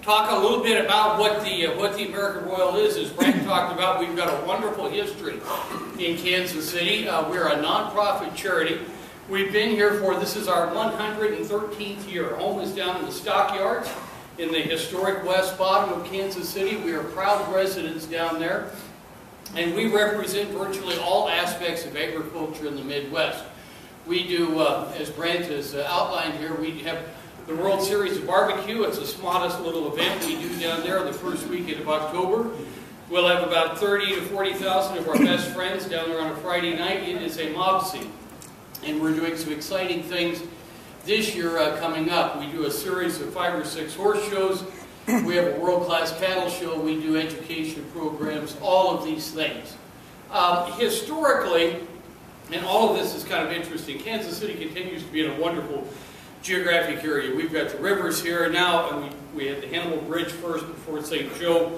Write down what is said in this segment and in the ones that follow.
talk a little bit about what the American Royal is. As Brent talked about, we've got a wonderful history in Kansas City. We're a nonprofit charity. We've been here for, this is our 113th year. Home is down in the Stockyards in the historic west bottom of Kansas City. We are proud residents down there, and we represent virtually all aspects of agriculture in the Midwest. We do, as Brent has outlined here, we have the World Series of Barbecue. It's a modest little event we do down there the first weekend of October. We'll have about 30 to 40,000 of our best friends down there on a Friday night. It is a mob scene, and we're doing some exciting things this year coming up. We do a series of 5 or 6 horse shows. We have a world-class cattle show. We do education programs, all of these things. Historically, and all of this is kind of interesting, Kansas City continues to be in a wonderful geographic area. We've got the rivers here now, and we had the Hannibal Bridge first before St. Joe,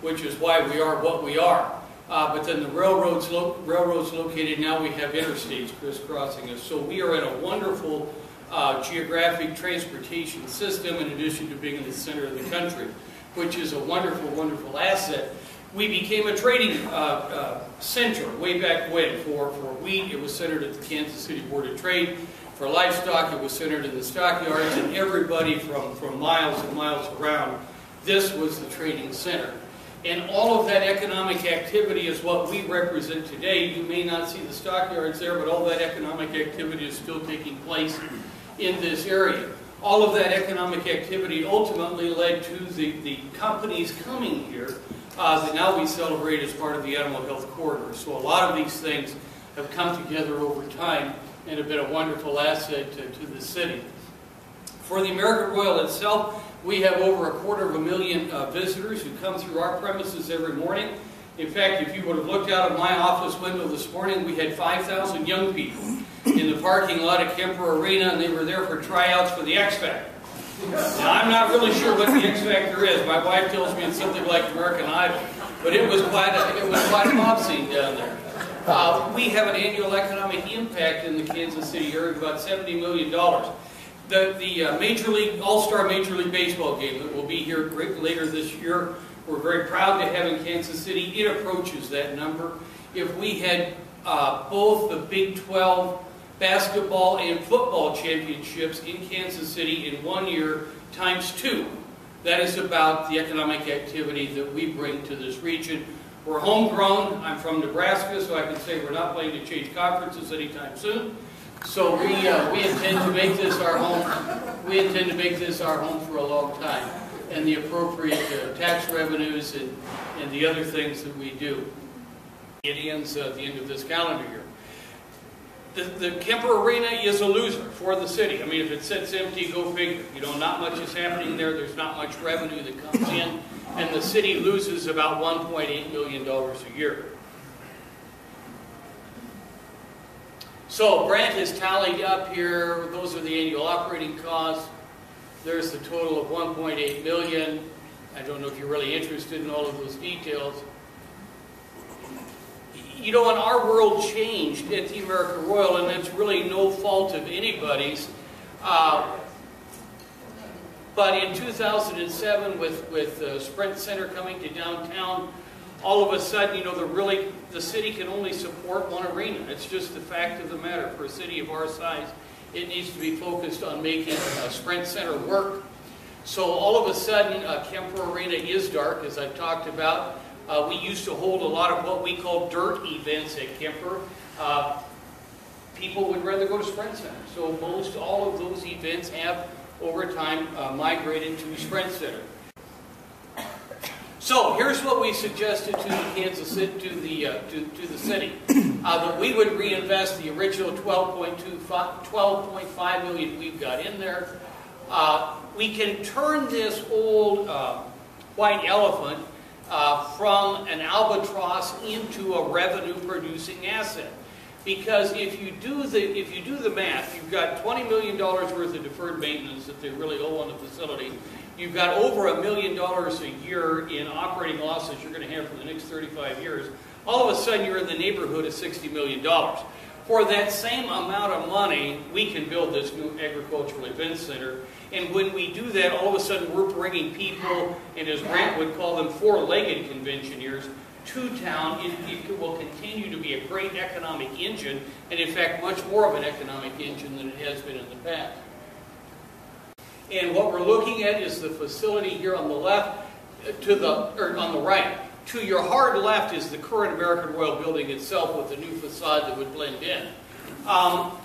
which is why we are what we are. But then the railroads located, now we have interstates crisscrossing us. So we are in a wonderful geographic transportation system, in addition to being in the center of the country, which is a wonderful, wonderful asset. We became a trading center way back when. For wheat, it was centered at the Kansas City Board of Trade. For livestock, it was centered in the stockyards, and everybody from miles and miles around, this was the trading center. And all of that economic activity is what we represent today. You may not see the stockyards there, but all that economic activity is still taking place in this area. All of that economic activity ultimately led to the companies coming here that now we celebrate as part of the Animal Health Corridor. So a lot of these things have come together over time and have been a wonderful asset to the city. For the American Royal itself, we have over 250,000 visitors who come through our premises every morning. In fact, if you would have looked out of my office window this morning, we had 5,000 young people in the parking lot at Kemper Arena, and they were there for tryouts for the X Factor. Now, I'm not really sure what the X Factor is. My wife tells me it's something like American Idol, but it was quite a mob scene down there. We have an annual economic impact in the Kansas City area of about $70 million. The Major League, All-Star Major League Baseball game that will be here later this year, we're very proud to have in Kansas City. It approaches that number. If we had both the Big 12 basketball and football championships in Kansas City in 1 year times 2, that is about the economic activity that we bring to this region. We're homegrown. I'm from Nebraska, so I can say we're not planning to change conferences anytime soon. So we intend to make this our home. We intend to make this our home for a long time, and the appropriate tax revenues and the other things that we do. It ends at the end of this calendar year. The Kemper Arena is a loser for the city. I mean, if it sits empty, go figure. You know, not much is happening there. There's not much revenue that comes in, and the city loses about $1.8 million a year. So Brent has tallied up here. Those are the annual operating costs. There's the total of $1.8 million. I don't know if you're really interested in all of those details. You know, and our world changed at the American Royal, and it's really no fault of anybody's. But in 2007, with Sprint Center coming to downtown, all of a sudden, you know, the city can only support one arena. It's just the fact of the matter. For a city of our size, it needs to be focused on making Sprint Center work. So all of a sudden, Kemper Arena is dark, as I've talked about. We used to hold a lot of what we call dirt events at Kemper. People would rather go to Sprint Center. So most all of those events have, over time, migrated to Sprint Center. So here's what we suggested to Kansas City, to the city, that we would reinvest the original $12.5 million we've got in there. We can turn this old white elephant from an albatross into a revenue-producing asset. Because if you do the math, you've got $20 million worth of deferred maintenance that they really owe on the facility. You've got over $1 million a year in operating losses you're going to have for the next 35 years. All of a sudden, you're in the neighborhood of $60 million. for that same amount of money, we can build this new agricultural event center. And when we do that, all of a sudden we're bringing people, and as Brent would call them, four-legged conventioneers, to town. It will continue to be a great economic engine, and in fact much more of an economic engine than it has been in the past. And what we're looking at is the facility here on the left, on the right. To your hard left is the current American Royal building itself with the new facade that would blend in.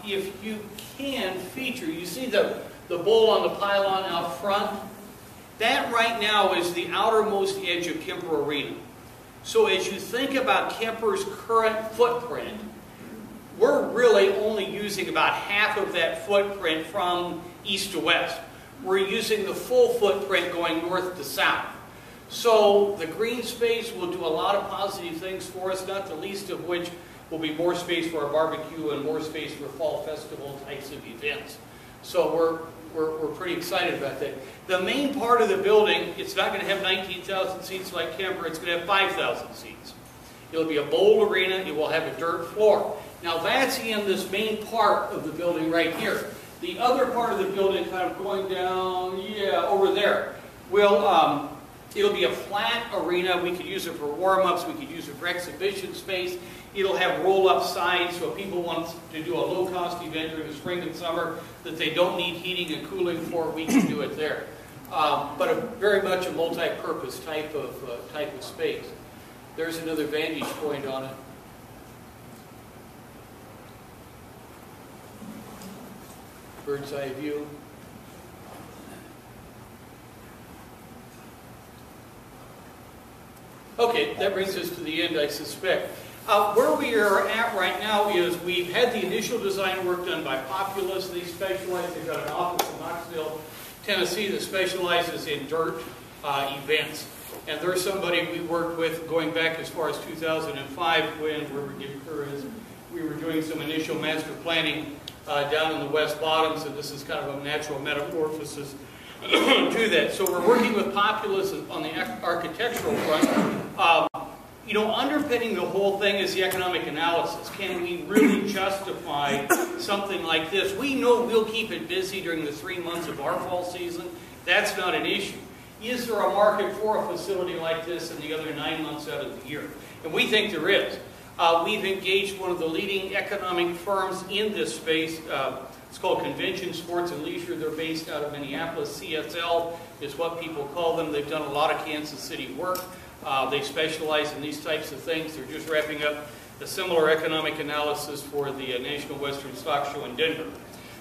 If you can feature, you see the bowl on the pylon out front? That right now is the outermost edge of Kemper Arena. So as you think about Kemper's current footprint, we're really only using about half of that footprint from east to west. We're using the full footprint going north to south. So the green space will do a lot of positive things for us, not the least of which will be more space for our barbecue and more space for fall festival types of events. So we're pretty excited about that. The main part of the building, it's not going to have 19,000 seats like Kemper, it's going to have 5,000 seats. It'll be a bowl arena, it will have a dirt floor. Now that's in this main part of the building right here. The other part of the building kind of going down, over there, will, it'll be a flat arena. We could use it for warm-ups, we could use it for exhibition space. It'll have roll-up sides, so if people want to do a low-cost event during the spring and summer that they don't need heating and cooling for, we can do it there. But very much a multi-purpose type of space. There's another vantage point on it. Bird's eye view. Okay, that brings us to the end, I suspect. Where we are at right now is we've had the initial design work done by Populous. They specialize, they've got an office in Knoxville, Tennessee that specializes in dirt events. And they're somebody we worked with going back as far as 2005 when we were doing some initial master planning down in the West Bottoms, and this is kind of a natural metamorphosis to that. So we're working with Populous on the architectural front. You know, underpinning the whole thing is the economic analysis. Can we really justify something like this? We know we'll keep it busy during the 3 months of our fall season. That's not an issue. Is there a market for a facility like this in the other 9 months out of the year? And we think there is. We've engaged one of the leading economic firms in this space. It's called Convention Sports and Leisure. They're based out of Minneapolis. CSL is what people call them. They've done a lot of Kansas City work. They specialize in these types of things. They're just wrapping up a similar economic analysis for the National Western Stock Show in Denver.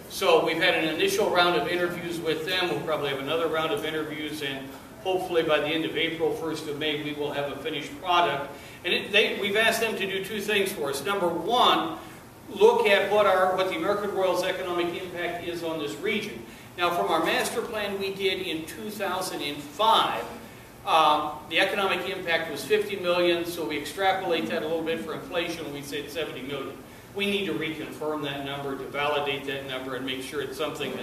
So we've had an initial round of interviews with them. We'll probably have another round of interviews, and hopefully by the end of April, 1st of May, we will have a finished product. And we've asked them to do two things for us. Number one, look at what the American Royal's economic impact is on this region. Now, from our master plan we did in 2005, the economic impact was $50 million, so we extrapolate that a little bit for inflation, and we said $70 million. We need to reconfirm that number, to validate that number, and make sure it's something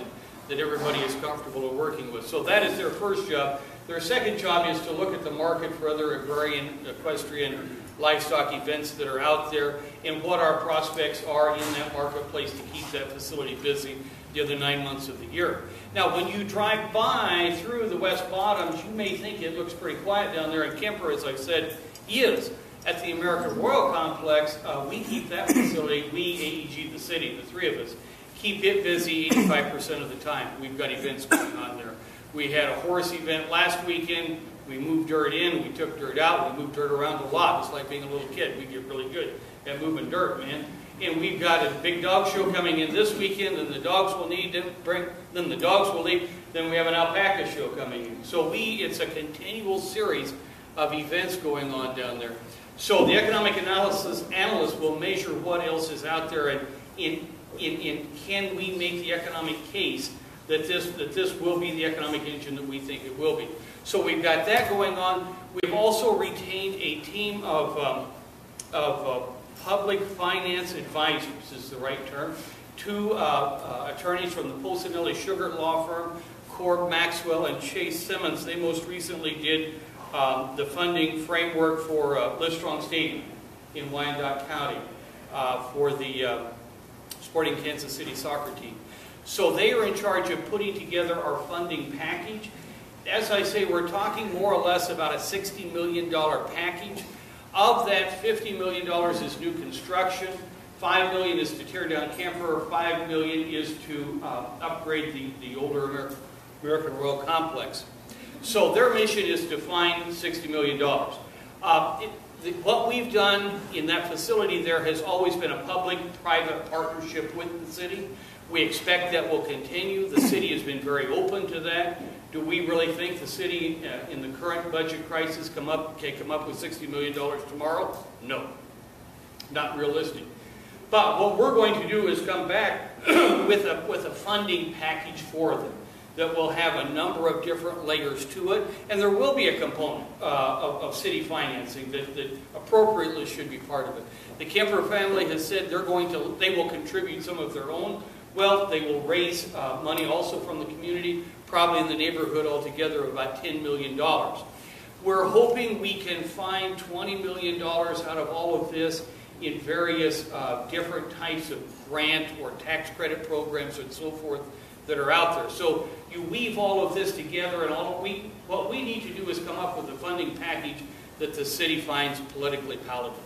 that everybody is comfortable working with. So that is their first job. Their second job is to look at the market for other agrarian, equestrian, livestock events that are out there, and what our prospects are in that marketplace to keep that facility busy the other 9 months of the year. Now, when you drive by through the West Bottoms, you may think it looks pretty quiet down there, and Kemper, as I said, is. At the American Royal Complex, we keep that facility, we, AEG, the city, the three of us, keep it busy 85% of the time. We've got events going on there. We had a horse event last weekend. We moved dirt in, we took dirt out, we moved dirt around a lot. It's like being a little kid. We get really good at moving dirt, man. And we've got a big dog show coming in this weekend, and the dogs will need to then the dogs will leave. Then we have an alpaca show coming in. So it's a continual series of events going on down there. So the economic analysis analyst will measure what else is out there, and can we make the economic case that this will be the economic engine that we think it will be. So we've got that going on. We've also retained a team of public finance advisors, is the right term. Two attorneys from the Pulcinelli Sugar Law Firm, Corb Maxwell and Chase Simmons. They most recently did the funding framework for Livestrong Stadium in Wyandotte County for the supporting Kansas City soccer team. So they are in charge of putting together our funding package. As I say, we're talking more or less about a $60 million package. Of that, $50 million is new construction, $5 million is to tear down Kemper, $5 million is to upgrade the older American Royal Complex. So their mission is to find $60 million. What we've done in that facility there has always been a public-private partnership with the city. We expect that will continue. The city has been very open to that. Do we really think the city, in the current budget crisis, can come up with $60 million tomorrow? No, not realistic. But what we're going to do is come back with a funding package for them that will have a number of different layers to it, and there will be a component of city financing that appropriately should be part of it. The Kemper family has said they will contribute some of their own wealth. They will raise money also from the community, probably in the neighborhood altogether of about $10 million. We're hoping we can find $20 million out of all of this in various different types of grant or tax credit programs and so forth that are out there. So you weave all of this together, and what we need to do is come up with a funding package that the city finds politically palatable.